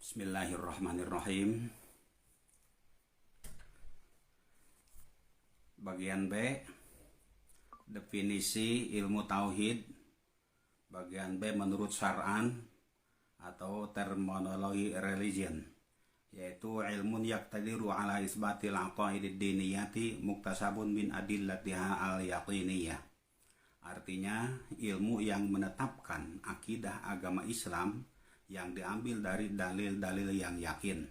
Bismillahirrahmanirrahim. Bagian B, definisi ilmu tauhid. Bagian B menurut syar'an atau terminologi religion, yaitu ilmun yaqtadiru ala isbatil aqaidid diniyati muktasabun min adillatiha al-yaqiniyah. Artinya ilmu yang menetapkan akidah agama Islam yang diambil dari dalil-dalil yang yakin.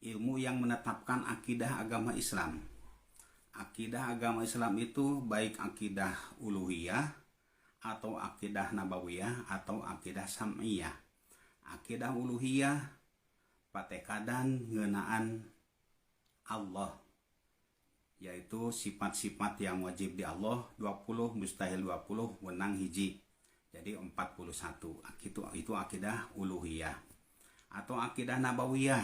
Ilmu yang menetapkan akidah agama Islam. Akidah agama Islam itu baik akidah uluhiyah atau akidah nabawiyah atau akidah sam'iyah. Akidah uluhiyah patekadan ngeunaan Allah, yaitu sifat-sifat yang wajib di Allah 20, mustahil 20, wenang hiji. Jadi 41. Itu akidah uluhiyah. Atau akidah nabawiyah,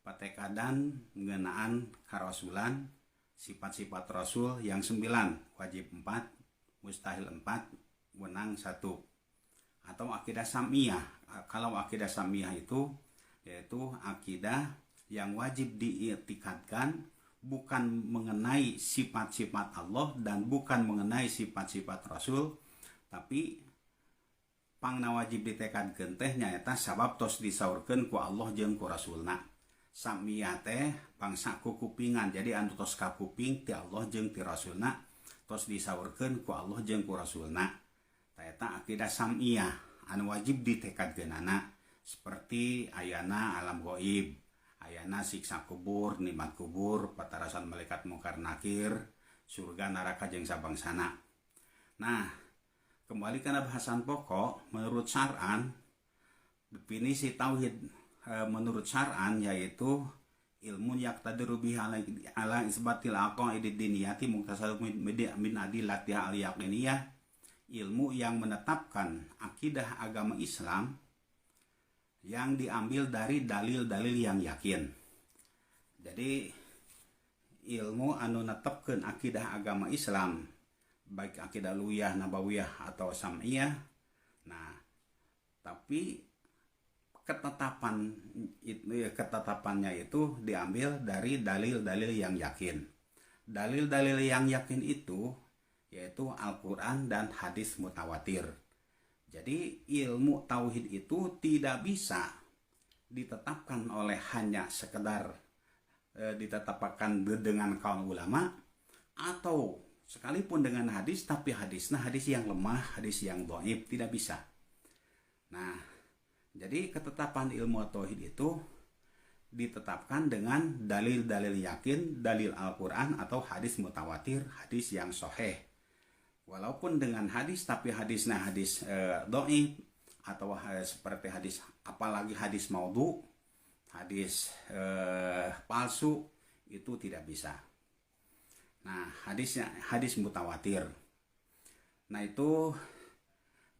patekadan ngeunaan karasulan, sifat-sifat rasul yang 9, wajib 4, mustahil 4, wenang 1. Atau akidah sam'iyah. Kalau akidah sam'iyah itu yaitu akidah yang wajib diiktikadkan bukan mengenai sifat-sifat Allah dan bukan mengenai sifat-sifat Rasul, tapi pangna wajib ditekadkeun teh nyaeta sabab tos disaurkeun ku Allah jeung ku Rasulna. Samiyah teh bangsa ku kupingan, jadi anu tos ka kuping ti Allah jeung ti Rasulna tos disaurkeun ku Allah jeung ku Rasulna. Eta akidah samiyah anu wajib ditekadkeunana, seperti ayana alam gaib, ayana siksa kubur, nikmat kubur, patarasan malaikat mungkar nakir, surga neraka jeung sabangsana. Nah, kembali ke bahasan pokok, menurut syar'an, definisi tauhid menurut syar'an yaitu ilmu yaqtadiru bihi ala isbatil aqaidid diniyati muktasabun min adillatiha al-yaqiniyah, ilmu yang menetapkan akidah agama Islam yang diambil dari dalil-dalil yang yakin. Jadi ilmu anu netepkeun akidah agama Islam baik akidah uluhiyah, nabawiyah atau sam'iyah. Nah, tapi ketetapannya itu diambil dari dalil-dalil yang yakin. Dalil-dalil yang yakin itu yaitu Al-Qur'an dan hadis mutawatir. Jadi ilmu tauhid itu tidak bisa ditetapkan oleh hanya sekedar ditetapkan dengan kaum ulama atau sekalipun dengan hadis, tapi hadisnya hadis yang lemah, hadis yang dhaif, tidak bisa. Nah, jadi ketetapan ilmu tauhid itu ditetapkan dengan dalil-dalil yakin, dalil Al-Qur'an atau hadis mutawatir, hadis yang sahih. Walaupun dengan hadis, tapi hadisnya hadis dhaif atau seperti hadis, apalagi hadis maudhu, hadis palsu, itu tidak bisa. Nah, hadis mutawatir. Nah, itu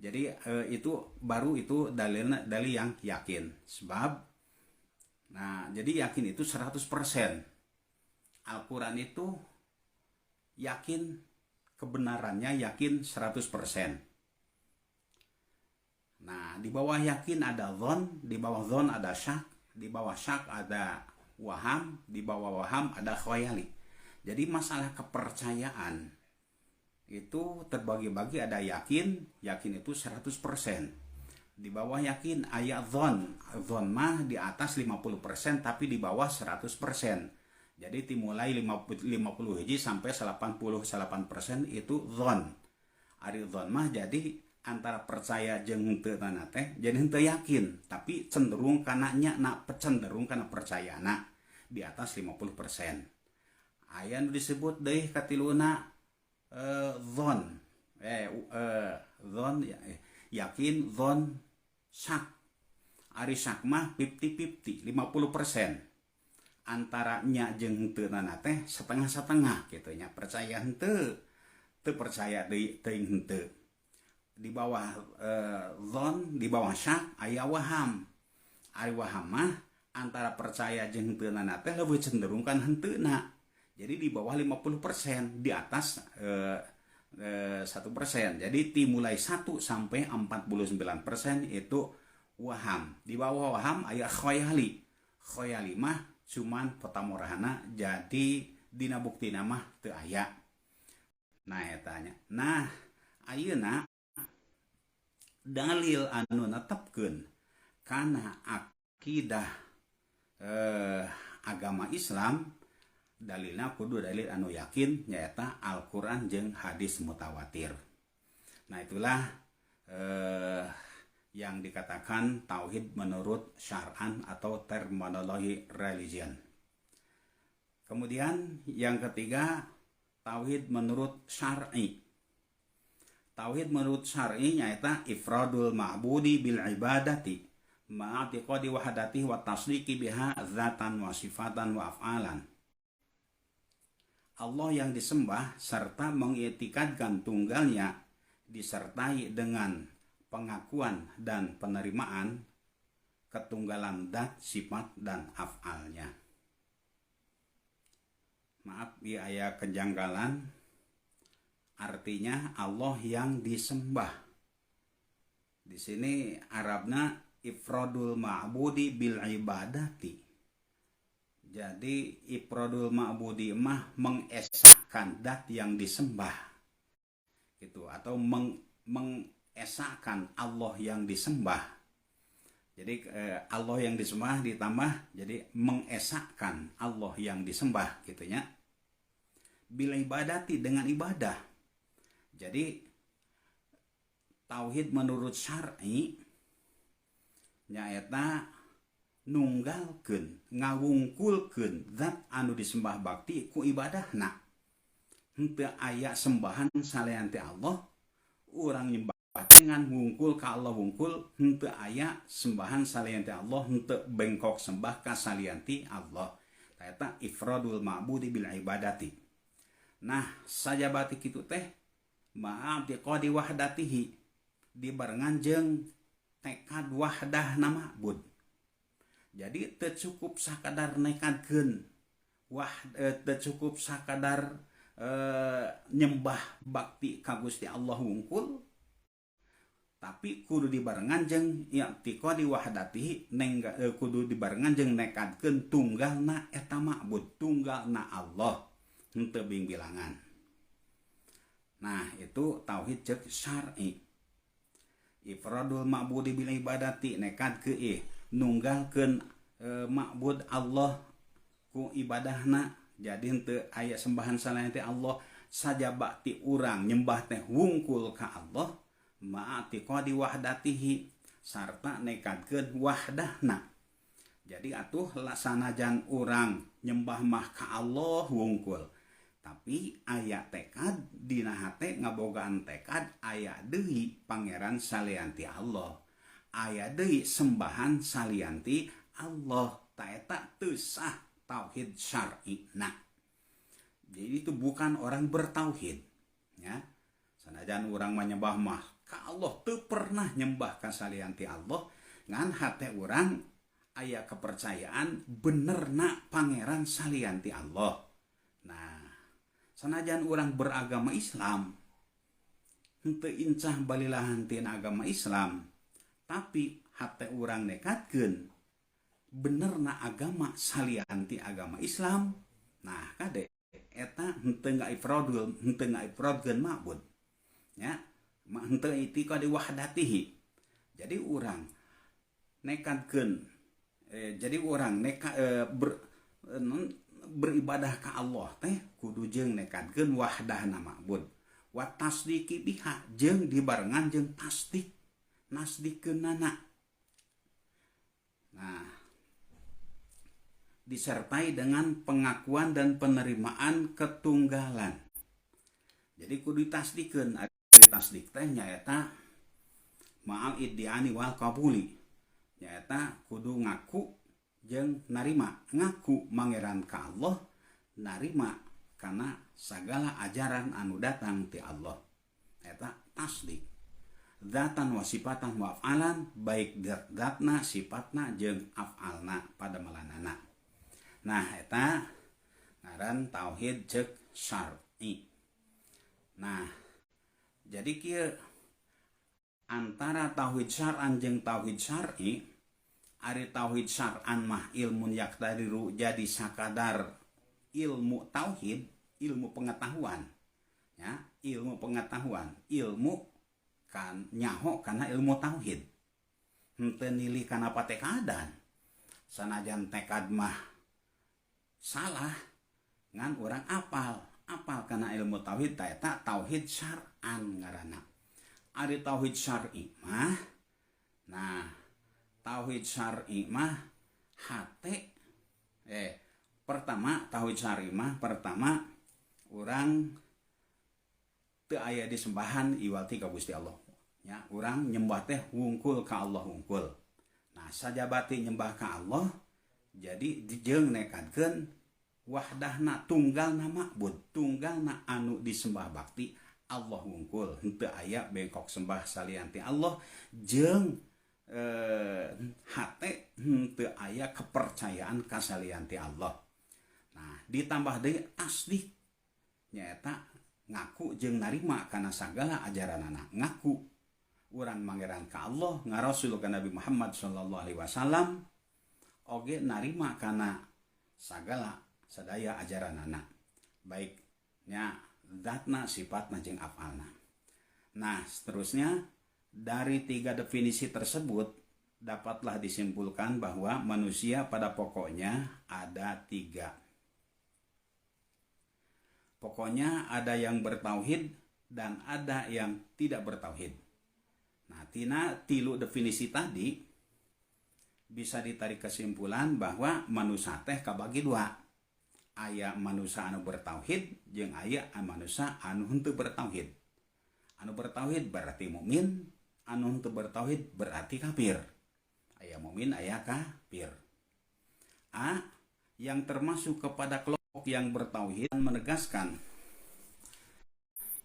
jadi itu baru itu dalil yang yakin. Sebab nah, jadi yakin itu 100%. Al-Qur'an itu yakin kebenarannya, yakin 100%. Nah, di bawah yakin ada dzon, di bawah dzon ada syak, di bawah syak ada waham, di bawah waham ada khayali. Jadi masalah kepercayaan itu terbagi-bagi, ada yakin itu 100%. Di bawah yakin ayat dzon mah di atas 50% tapi di bawah 100%. Jadi dimulai 50 hiji sampai 88% itu dzon. Ari dzon mah jadi antara percaya jeung henteu teh, jadi henteu yakin, tapi cenderung kana percayana di atas 50%. Aya nu disebut deui katiluna dzon. Dzon yakin, dzon syak. Ari syak mah 50-50, 50%. Antara nya jeung henteu teh setengah-setengah kitu nya, percaya henteu, teu percaya deui teuing henteu. Di bawah dzon, di bawah syak aya waham. Ari waham mah antara percaya jeung henteu teh leuwih cenderung kan henteuna. Jadi di bawah 50%, di atas 1%. Jadi dimulai 1 sampai 49% itu waham. Di bawah waham aya khoyali. Khoyali mah cuman petamorahana, jadi dina buktina mah teu aya. Nah etanya. Nah, ayeuna dalil anu netepkeun kana akidah agama Islam, dalilna kudu dalil anu yakin, nyaeta Al-Quran jeung hadis mutawatir. Nah itulah yang dikatakan tauhid menurut syar'an atau terminologi religion. Kemudian yang ketiga, tauhid menurut syar'i. Tauhid menurut syar'i nyaeta ifradul ma'budi bil ibadati ma'atiqadi wahdatihi wa tasdiqi biha dzatan wa sifatan wa af'alan. Allah yang disembah serta mengitikadkan tunggalnya disertai dengan pengakuan dan penerimaan ketunggalan zat, sifat, dan af'alnya. Maaf ya aya kejanggalan, artinya Allah yang disembah. Di sini Arabna ifradul ma'budi bil ibadati. Jadi ifradul ma'budi mah mengesahkan zat yang disembah. Gitu, atau mengesahkan Allah yang disembah. Jadi Allah yang disembah ditambah jadi mengesahkan Allah yang disembah gitu nya. Bil ibadati dengan ibadah. Jadi tauhid menurut syar'i nyaeta nunggalkeun, ngawungkulkeun zat anu disembah bakti ku ibadahna. Henteu aya sembahan salian ti Allah, urang nyembah dengan wungkul ka Allah wungkul, henteu aya sembahan salian ti Allah, henteu bengkok sembah ka salian ti Allah. Eta ifradul ma'budi bil ibadati. Nah, sajabati kitu teh ma'atiqadi wahdatihi, dibarengan jeung tekad wahdah nama ma'bud. Jadi teu cukup sakadar nekadkeun teu cukup sakadar nyembah bakti ka Gusti Allah wungkul, tapi kudu dibarengan jeung i'tiqadi wahdatihi, kudu dibarengan jeung nekadkeun tunggalna eta ma'bud, tunggalna Allah, henteu bilangan. Nah, itu tauhid cek syar'i. Ifradul ma'budi bil ibadati, nekad ke nunggalkeun ma'bud Allah ku ibadahna, jadi henteu aya sembahan salahna teh Allah, sajaba ti urang nyembah teh wungkul ka Allah, ma'atiqadi wahdatihi, sarta nekadkeun wahdahna. Jadi atuh sanajan urang nyembah mah ka Allah wungkul, tapi aya tekad dina hate, ngabogaan tekad aya deui pangeran salianti Allah, aya deui sembahan salianti Allah, taeta teu sah tauhid syar'i. Nah, jadi itu bukan orang bertauhid ya. Sanajan urang menyembah mah ka Allah, teu pernah nyembah ka salianti Allah, ngan hate urang aya kepercayaan benerna pangeran salianti Allah. Nah, sanajan urang beragama Islam, henteu incah balilahan tina agama Islam, tapi hate urang nekatkeun benerna agama salianti agama Islam. Nah, kade eta henteu ngaifradkeun ma'bud ya, henteu i'tiqadi wahdatihi. Jadi urang nekatkeun jadi orang beribadah ka Allah teh kudu jeung nekadkeun wahdahna ma'bud, wa tasdiqi biha, jeung dibarengan jeung tasdik nasdikeunana. Nah, disertai dengan pengakuan dan penerimaan ketunggalan. Jadi kudu tasdikeun, tasdik teh nyaeta ma'al iddiani wal qabuli, nyaeta kudu ngaku jeung narima, ngaku mangeran ka Allah, narima kana sagala ajaran anu datang ti Allah, eta tasdik. Dzatan wa sifatan wa af'alan, baik zatna, sifatna jeung af'alna pada malanana. Nah, eta ngaran tauhid cek syar'i. Nah, Jadi kieu antara tauhid syar'an jeung tauhid syar'i, ari tauhid syar'an mah ilmun yaqtadiru jadi sakadar ilmu tauhid, ilmu pengetahuan. Ya, ilmu pengetahuan, ilmu kan nyaho karena ilmu tauhid. Henteu nilih kana patekaadan. Sanajan tekad mah salah ngan orang apal karena ilmu tauhid eta tauhid syar'an ngaranna. Ari tauhid syar'i mah, nah tauhid syar'i mah hate pertama tauhid syar'i mah pertama orang teu aya disembahan iwalti ka Gusti Allah. Ya, urang nyembah teh wungkul ka Allah wungkul. Nah, sajabati nyembah ka Allah jadi jeung nekadkeun wahdahna tunggalna ma'bud, tunggalna anu disembah bakti Allah wungkul. Henteu aya bengkok sembah salian ti Allah jeung hate henteu aya kepercayaan ka salian ti Allah. Nah, ditambah deui tasdik nyaeta ngaku jeung narima kana sagala ajaranana. Ngaku urang mangeran ka Allah, ngarasul ka Nabi Muhammad sallallahu alaihi wasallam, oge narima kana sagala sadaya ajaranana. Baik nya zatna, sifatna jeung afalna. Nah, seterusnya dari 3 definisi tersebut dapatlah disimpulkan bahwa manusia pada pokoknya ada 3. Pokoknya ada yang bertauhid dan ada yang tidak bertauhid. Nah, tina 3 definisi tadi bisa ditarik kesimpulan bahwa manusia teh kabagi 2. Aya manusia anu bertauhid jeung aya manusia anu henteu bertauhid. Anu bertauhid berarti mukmin, anu henteu bertauhid berarti kafir. Aya mukmin, aya kafir. Yang termasuk kepada kelompok yang bertauhid menegaskan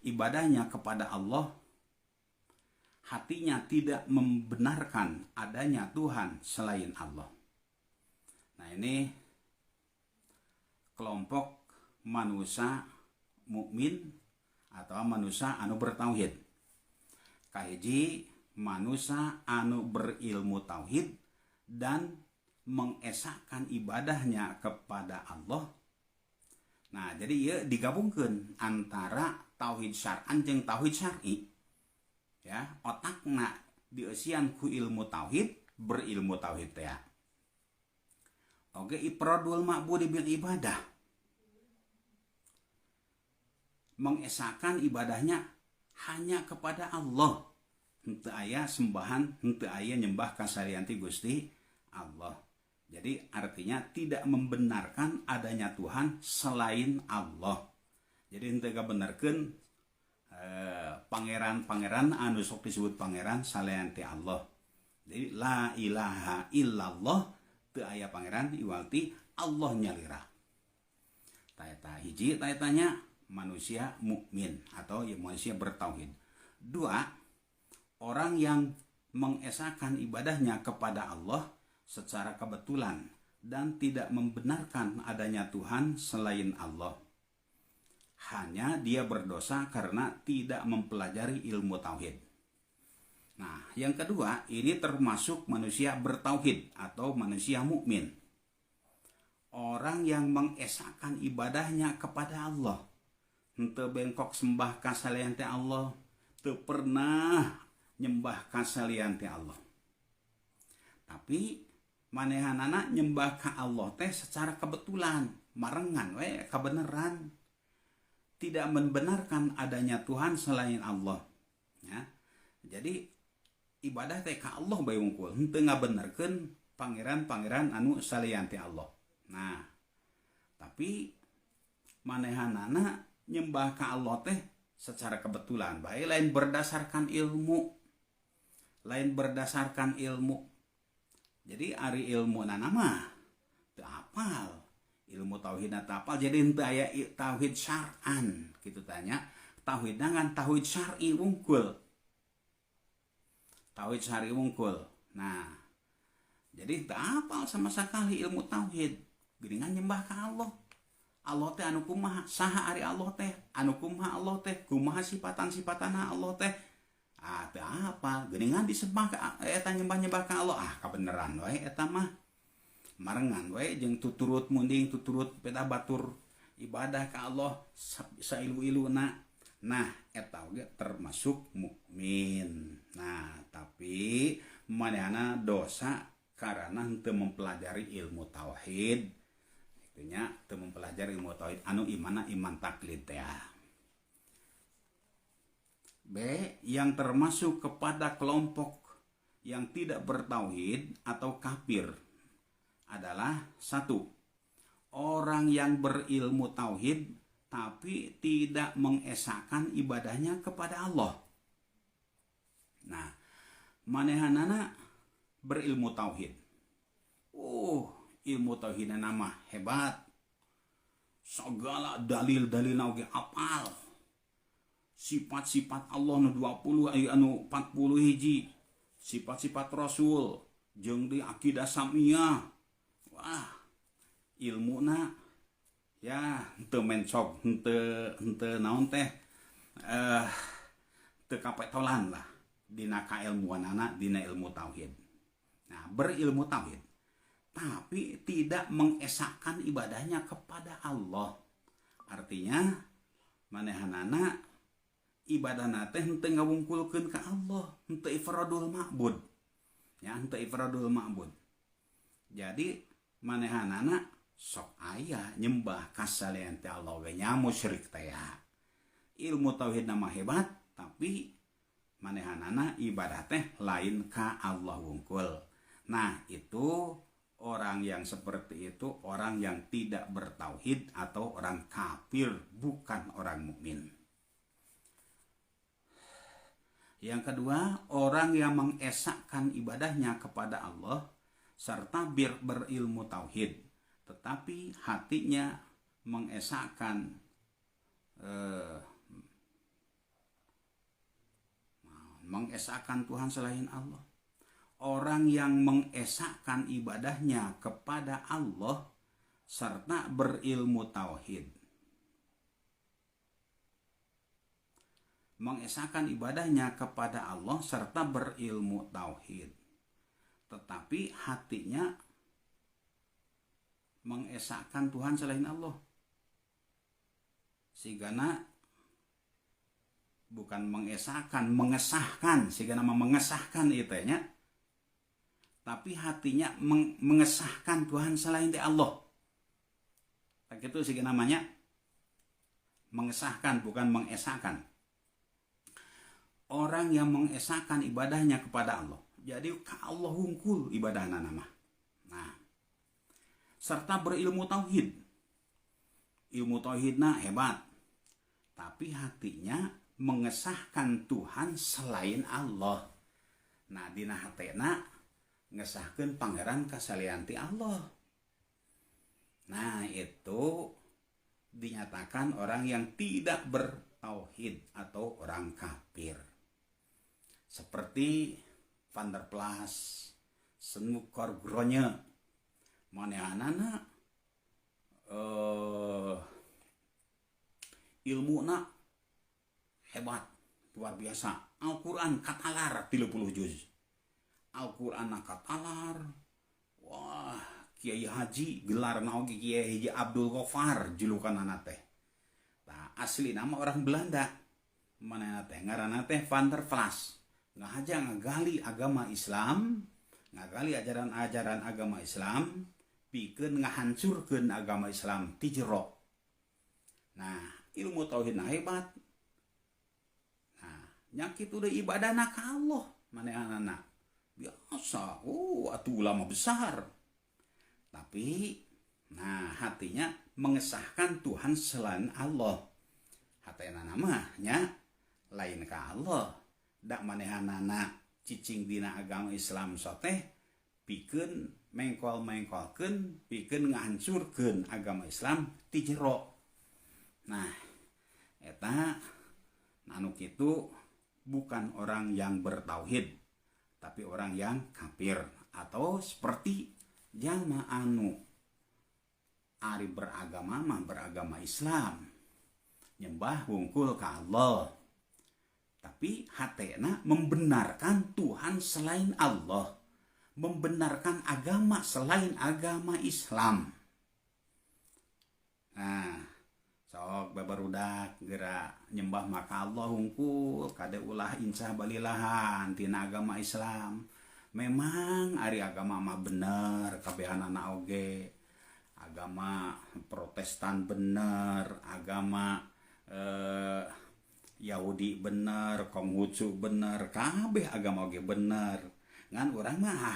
ibadahnya kepada Allah, hatinya tidak membenarkan adanya Tuhan selain Allah. Nah, ini kelompok manusia mukmin atau manusia anu bertauhid. Kahiji manusia anu berilmu tauhid dan mengesahkan ibadahnya kepada Allah. Nah, jadi ieu digabungkeun antara tauhid syar'an jeung tauhid syar'i. Ya, otakna dieusian ku ilmu tauhid, berilmu tauhid teh. Oge ifradul ma'budi bil ibadah. Mengesahkan ibadahnya hanya kepada Allah. Henteu aya sembahan, henteu aya nyembah ka salian ti Gusti Allah. Jadi artinya tidak membenarkan adanya Tuhan selain Allah. Jadi henteu gabenerkeun pangeran-pangeran anu sok disebut pangeran salian ti Allah. Jadi la ilaha illallah, teu aya pangeran iwalti Allah nyalira. Taeta hiji taetanya manusia mukmin atau ya manusia bertauhid. 2, orang yang mengesahkan ibadahnya kepada Allah secara kebetulan dan tidak membenarkan adanya Tuhan selain Allah. Hanya dia berdosa karena tidak mempelajari ilmu tauhid. Nah, yang kedua, ini termasuk manusia bertauhid atau manusia mukmin. Orang yang mengesahkan ibadahnya kepada Allah. Henteu bengkok sembah ka salian ti Allah, teu pernah nyembah ka salian ti Allah. Tapi manehanana nyembah ka Allah teh secara kebetulan, marengan we kabeneran. Tidak membenarkan adanya Tuhan selain Allah. Ya. Jadi ibadah teh ka Allah bae wungkul, henteu ngabenerkeun pangeran-pangeran anu salian ti Allah. Nah, tapi manehanana nyembah ka Allah teh secara kebetulan bae, lain berdasarkan ilmu. Lain berdasarkan ilmu. Jadi ari ilmu mah teu apal, ilmu tauhid teu apal, jadi henteu aya tauhid syar'an kitu tanya. Tauhid dengan tauhid syar'i wungkul. Tauhid syar'i wungkul. Nah, jadi teu apal sama sekali ilmu tauhid. Geuningan nyembah ka Allah. Allah teh anu kumaha, saha ari Allah teh, anu kumaha Allah teh, kumaha sifatan-sifatana Allah teh. Teu apa, geuningan disembah ka eta nyembah-nyembah ka Allah. Kabeneran wae eta mah. Marengan wae jeung tuturut munding tuturut beda batur ibadah ka Allah sailu-iluna. Nah, eta oge termasuk mukmin. Nah, tapi manehna dosa karena henteu mempelajari ilmu tauhid. Itunya teu mempelajari ilmu tauhid anu imanna iman taklid teh. B. Yang termasuk kepada kelompok yang tidak bertauhid atau kafir adalah 1. Orang yang berilmu tauhid tapi tidak mengesahkan ibadahnya kepada Allah. Nah, manehanana berilmu tauhid. Ilmu tauhidna nama hebat. Segala dalil-dalil oge apal. Sifat-sifat Allah nu 20 anu 40 hiji. Sifat-sifat Rasul jeung di akidah samiyah. Wah, ilmuna ya henteu mencog, henteu naon teh teu kapetolan lah dina kailmuanana dina ilmu tauhid. Nah, berilmu tauhid tapi tidak mengesahkan ibadahnya kepada Allah. Artinya manehanana ibadahna teh henteu ngawungkulkeun ka Allah, henteu ifradul ma'bud. Ya, henteu ifradul ma'bud. Jadi manehanana sok aya nyembah kasalian teh Allah we nya musyrik teh ya. Ilmu tauhid nama hebat tapi manehanana ibadah teh lain ka Allah wungkul. Nah, itu orang yang seperti itu orang yang tidak bertauhid atau orang kafir, bukan orang mukmin. Yang kedua, orang yang mengesahkan ibadahnya kepada Allah serta berilmu tauhid tetapi hatinya mengesahkan Tuhan selain Allah. Orang yang mengesahkan ibadahnya kepada Allah serta berilmu tauhid. Mengesahkan ibadahnya kepada Allah serta berilmu tauhid. Tetapi hatinya mengesahkan Tuhan selain Allah. Sigana bukan mengesahkan, mengesahkan. Sigana mengesahkan itu nya. Tapi hatinya mengesahkan Tuhan selain Allah. Tak itu sigana namanya mengesahkan, bukan mengesahkan. Orang yang mengesahkan ibadahnya kepada Allah. Jadi ka Allah hungkul ibadahna nama. Nah, serta berilmu tauhid. Ilmu tauhidna hebat. Tapi hatinya mengesahkan Tuhan selain Allah. Nah, dina hatena ngesahkeun pangeran kasalian ti Allah. Nah, itu dinyatakan orang yang tidak bertauhid atau orang kafir. Seperti Van der Plas, Senukor Gronje, manehanana ilmuna hebat, luar biasa. Al-Quran katalar 30 juz. Al-Quran katalar. Wah, Kiai Haji gelar oge Kiai Haji Abdul Ghaffar julukanana teh. Nah, asli nama orang Belanda. Manehna teh ngaranna teh Van der Plas. Ngahaja ngagali agama Islam, ngagali ajaran-ajaran agama Islam, pikeun ngahancurkeun agama Islam ti jero. Nah, ilmu tauhidna hebat. Nah, nya kitu deui ibadahna ka Allah manehanana. Biasa, atuh ulama besar. Tapi nah, hatinya mengesahkan Tuhan selain Allah. Hatena namanya lain ka Allah. Dak manehanana cicing dina agama Islam soteh pikeun mengkol-mengkolkeun, pikeun ngahancurkeun agama Islam ti jero. Nah, eta anu kitu bukan orang yang bertauhid, tapi orang yang kafir atau seperti jalma anu ari beragama mah beragama Islam, nyembah wungkul ka Allah, tapi hatena membenarkan Tuhan selain Allah, membenarkan agama selain agama Islam. Nah, sok babarudak geura nyembah maka Allah hungkul kade ulah insah balilahan tina agama Islam. Memang ari agama mah bener kabehanana oge. Agama Protestan bener, agama Yahudi bener, Konghucu bener, kabeh agama oge bener. Ngan urang mah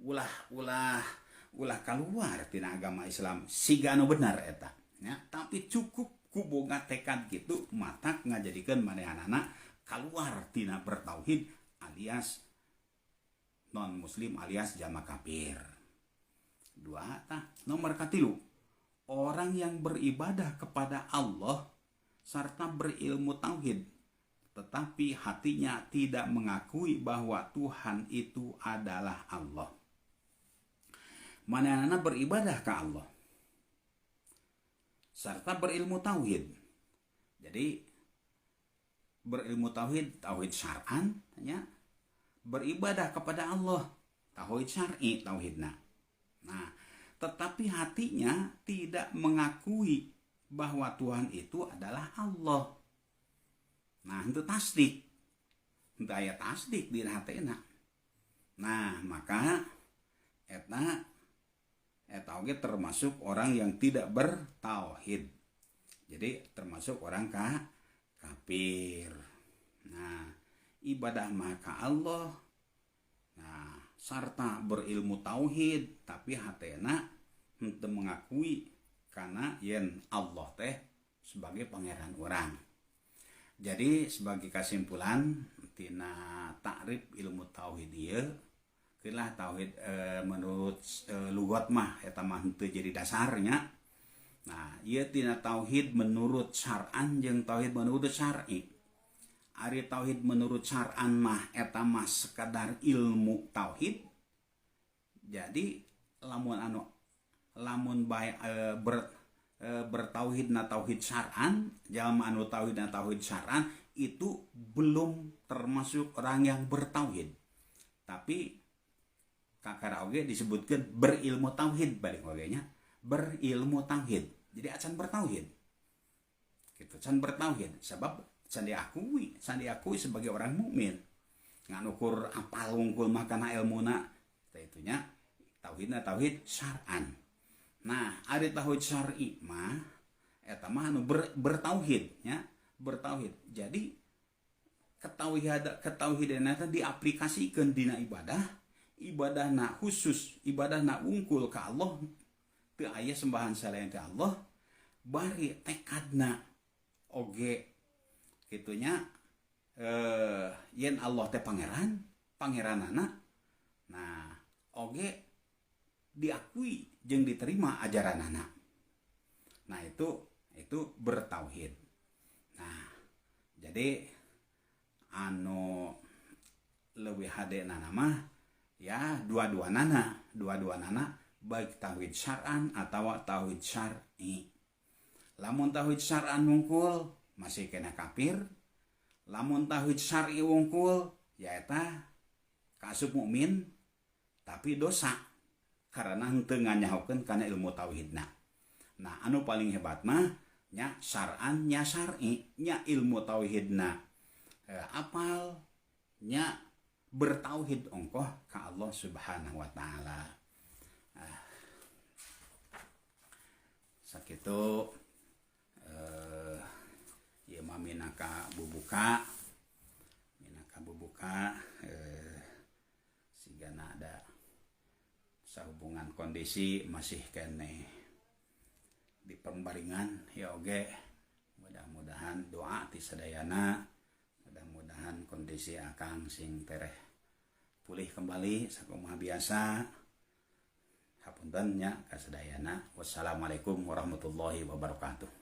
ulah keluar tina agama Islam siga anu bener eta. Ya, tapi cukup ku boga tekad gitu matak ngajadikeun manehanana keluar tina bertauhid alias non muslim alias jama kafir. Dua nomor katilu, orang yang beribadah kepada Allah serta berilmu tauhid tetapi hatinya tidak mengakui bahwa Tuhan itu adalah Allah. Manehanana beribadah ke Allah serta berilmu tauhid. Jadi berilmu tauhid syar'an ya, beribadah kepada Allah tauhid syar'i tauhidna. Nah, tetapi hatinya tidak mengakui bahwa Tuhan itu adalah Allah. Nah, itu tasdik. Itu aya tasdik di hatena. Nah, maka eta oge termasuk orang yang tidak bertauhid. Jadi termasuk orang kafir. Nah, ibadah maka Allah. Nah, serta berilmu tauhid tapi hatena henteu mengakui karena yen Allah teh sebagai pangeran orang. Jadi sebagai kesimpulan tina takrif ilmu tauhid ieu lah tauhid menurut lugat mah eta mah henteu jadi dasarnya. Nah, ieu tina tauhid menurut syar'an jeung tauhid menurut syar'i. Ari tauhid menurut syar'an mah eta mah sekadar ilmu tauhid. Jadi lamun bae bertauhid na tauhid syar'an, jalma anu tauhid na tauhid syar'an itu belum termasuk orang yang bertauhid. Tapi kakara oge disebutkan berilmu tauhid balik oge nya, berilmu tauhid. Jadi acan bertauhid. Gitu, can bertauhid sebab can diakui sebagai orang mukmin. Ngan ukur apal wungkul mah kana ilmuna teh itunya tauhidna tauhid syar'an. Nah, ari tauhid syar'i mah eta mah anu bertauhid nya, bertauhid. Jadi ketauhidan eta diaplikasikeun dina ibadahna khusus, ibadahna wungkul ka Allah, teu aya sembahan selain ti Allah, bari tekadna oge kitunya yen Allah teh pangeranana. Nah, oge diakui jeung diterima ajaranana. Nah, itu bertauhid. Nah, jadi anu leuwih hadena mah ya dua-duanana baik tauhid syar'an atau tauhid syar'i. Lamun tauhid syar'an wungkul masih kena kafir. Lamun tauhid syar'i wungkul ya eta kaasup mukmin tapi dosa karena henteu nganyahokeun kana ilmu tauhidna. Nah, anu paling hebat mah nya syar'an nya syar'i nya ilmu tauhidna apal nya bertauhid ongkoh ka Allah Subhanahu wa taala. Sakitu ieu mah minangka bubuka sigana ada sahubungan kondisi masih kene di pembaringan ya oge. Mudah-mudahan doa ti sadayana, mudah-mudahan kondisi akang sing tereh pulih kembali sakumaha biasa. Hapunten nya kasadayana. Wassalamualaikum warahmatullahi wabarakatuh.